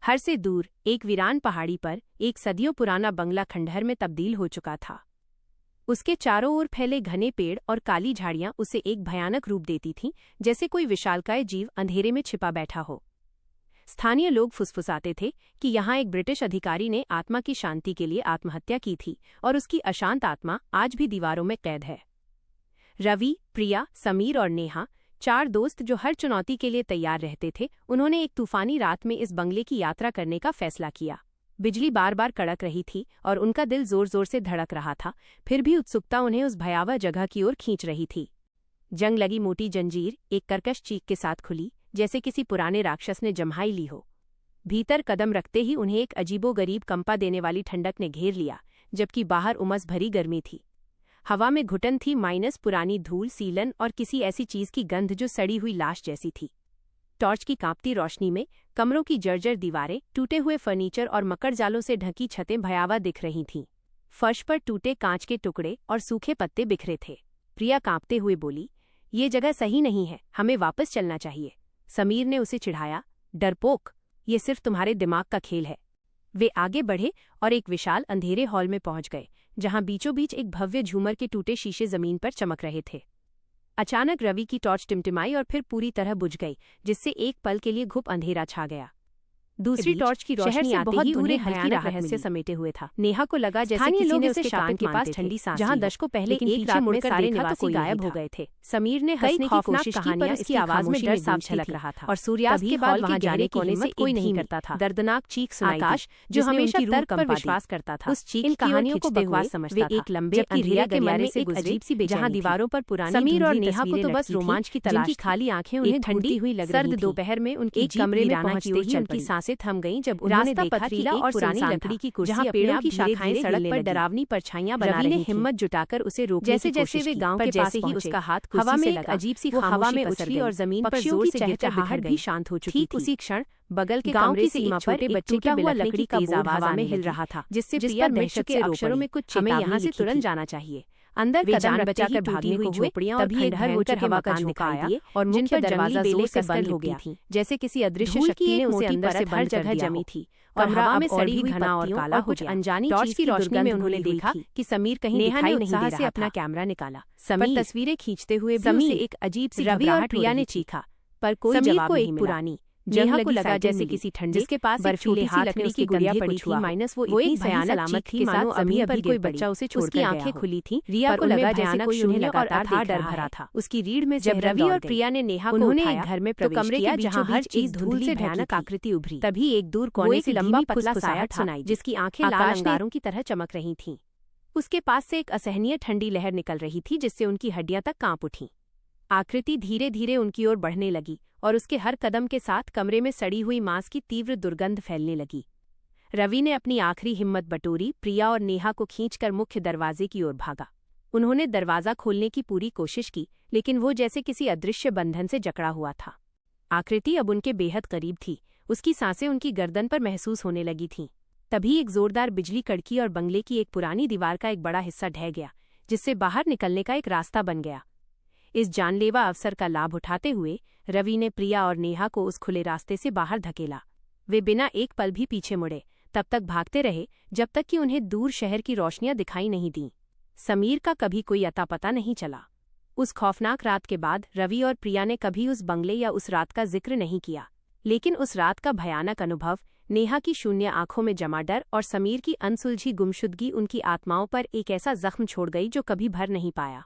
हर से दूर एक वीरान पहाड़ी पर एक सदियों पुराना बंगला खंडहर में तब्दील हो चुका था। उसके चारों ओर फैले घने पेड़ और काली झाड़ियां उसे एक भयानक रूप देती थीं, जैसे कोई विशालकाय जीव अंधेरे में छिपा बैठा हो। स्थानीय लोग फुसफुसाते थे कि यहाँ एक ब्रिटिश अधिकारी ने आत्मा की शांति के लिए आत्महत्या की थी और उसकी अशांत आत्मा आज भी दीवारों में कैद है। रवि, प्रिया, समीर और नेहा, 4 दोस्त जो हर चुनौती के लिए तैयार रहते थे, उन्होंने एक तूफानी रात में इस बंगले की यात्रा करने का फैसला किया। बिजली बार बार कड़क रही थी और उनका दिल जोर जोर से धड़क रहा था, फिर भी उत्सुकता उन्हें उस भयावह जगह की ओर खींच रही थी। जंग लगी मोटी जंजीर एक कर्कश चीख के साथ खुली, जैसे किसी पुराने राक्षस ने जम्हाई ली हो। भीतर कदम रखते ही उन्हें एक अजीबोगरीब कंपा देने वाली ठंडक ने घेर लिया, जबकि बाहर उमस भरी गर्मी थी। हवा में घुटन थी, माइनस पुरानी धूल, सीलन और किसी ऐसी चीज की गंध जो सड़ी हुई लाश जैसी थी। टॉर्च की कांपती रोशनी में कमरों की जर्जर दीवारें, टूटे हुए फर्नीचर और मकड़जालों से ढकी छतें भयावह दिख रही थीं। फर्श पर टूटे कांच के टुकड़े और सूखे पत्ते बिखरे थे। प्रिया कांपते हुए बोली, ये जगह सही नहीं है, हमें वापस चलना चाहिए। समीर ने उसे चिढ़ाया, डरपोक, ये सिर्फ तुम्हारे दिमाग का खेल है। वे आगे बढ़े और एक विशाल अंधेरे हॉल में पहुंच गए, जहां बीचों बीच एक भव्य झूमर के टूटे शीशे जमीन पर चमक रहे थे। अचानक रवि की टॉर्च टिमटिमाई और फिर पूरी तरह बुझ गई, जिससे एक पल के लिए घुप अंधेरा छा गया। दूसरी टॉर्च की रोशनी आते ही उन्हें भयानक रहस्य समेटे हुए था। नेहा को लगा जैसे किसी ने उसके कान के पास ठंडी सांस ली, जहां दशकों पहले एक रात में सारे निवासी गायब हो गए थे। समीर ने हंसने की कोशिश की, पर उसकी आवाज में डर साफ झलक रहा था। और सूर्यास्त के बाद वहां जाने की हिम्मत कोई नहीं करता था। दर्दनाक चीख सुनाई, आकाश जो हमेशा तर्क पर विश्वास करता था, उस चीख कहानियों को बकवास समझता था। एक लंबे अंधेरे गलियारे से अजीब सी बेचैनी, जहां दीवारों पर पुरानी समीर और नेहा को तो बस रोमांच की तलाश, खाली आंखें उन्हें ठंडी हुई लग रही थीं। सर्द दोपहर में उनके कमरे में पहुंचते ही उनकी सांसें थम गईं, जब रास्ता पथरीला और पुरानी लकड़ी की कुर्सी, जहां पेड़ों की शाखाएं सड़क पर डरावनी परछाइयां बना रही थीं। हिम्मत जुटाकर उसे रोकने की कोशिश की, जैसे वे गांव के पास ही उसका हाथ हवा में एक अजीब सी हवा में उछली और जमीन पर जोर से चहचहाहट भी शांत हो चुकी थी। उसी क्षण बगल के कमरे से एक छोटे बच्चे के बिलखने की तेज आवाज में हिल रहा था, जिससे प्रिया दहशत के अक्षरों में कुछ हमें यहाँ से तुरंत जाना चाहिए। अंदर कदम बचाकर भागने को झोपड़ियां और खंडहर होकर हवा का झोंका आया और मुख्य दरवाजा जोर से बंद हो गया, जैसे किसी अदृश्य शक्ति ने उसे अंदर से भर जगह जमी थी। कमरा में सड़ी हुई घना और काला, कुछ अनजानी चीज की रोशनी में उन्होंने देखा कि समीर कहीं दिखाई नहीं दे रहा था। अपना कैमरा निकाला, समीर तस्वीरें खींचते हुए भी उसे एक अजीब सी घबराहट। प्रिया ने चीखा, पर कोई जवाब नहीं मिला। पुरानी नेहा को लगा जैसे किसी ठंडे, जिसके पास बर्फीले हाथ लकड़ी की गुड़िया पड़ी थी, माइनस वो एक भयानक चीख के साथ जमीन पर कोई बच्चा उसे छोड़कर गया। आंखें खुली थीं, रिया को लगा जैसे कोई उन्हें लगातार डर भरा था। उसकी रीढ़ में जब रवि और प्रिया ने नेहा को उठाया, घर में प्रवेश किया जहां हर चीज धुंधली से भयानक आकृति उभरी। तभी एक दूर कोने से लंबा पतला साया सुनाई, जिसकी आंखें लाल अंगारों की तरह चमक रही थीं। उसके पास से एक असहनीय ठंडी लहर निकल रही थी, जिससे उनकी हड्डियां तक कांप उठीं। आकृति धीरे धीरे उनकी ओर बढ़ने लगी और उसके हर कदम के साथ कमरे में सड़ी हुई मांस की तीव्र दुर्गंध फैलने लगी। रवि ने अपनी आखिरी हिम्मत बटोरी, प्रिया और नेहा को खींचकर मुख्य दरवाजे की ओर भागा। उन्होंने दरवाजा खोलने की पूरी कोशिश की, लेकिन वो जैसे किसी अदृश्य बंधन से जकड़ा हुआ था। आकृति अब उनके बेहद करीब थी, उसकी सांसें उनकी गर्दन पर महसूस होने लगी थीं। तभी एक जोरदार बिजली कड़की और बंगले की एक पुरानी दीवार का एक बड़ा हिस्सा ढह गया, जिससे बाहर निकलने का एक रास्ता बन गया। इस जानलेवा अवसर का लाभ उठाते हुए रवि ने प्रिया और नेहा को उस खुले रास्ते से बाहर धकेला। वे बिना एक पल भी पीछे मुड़े तब तक भागते रहे जब तक कि उन्हें दूर शहर की रोशनियां दिखाई नहीं दीं। समीर का कभी कोई अता पता नहीं चला। उस खौफनाक रात के बाद रवि और प्रिया ने कभी उस बंगले या उस रात का जिक्र नहीं किया, लेकिन उस रात का भयानक अनुभव, नेहा की शून्य आंखों में जमा डर और समीर की अनसुलझी गुमशुदगी उनकी आत्माओं पर एक ऐसा जख्म छोड़ गई जो कभी भर नहीं पाया।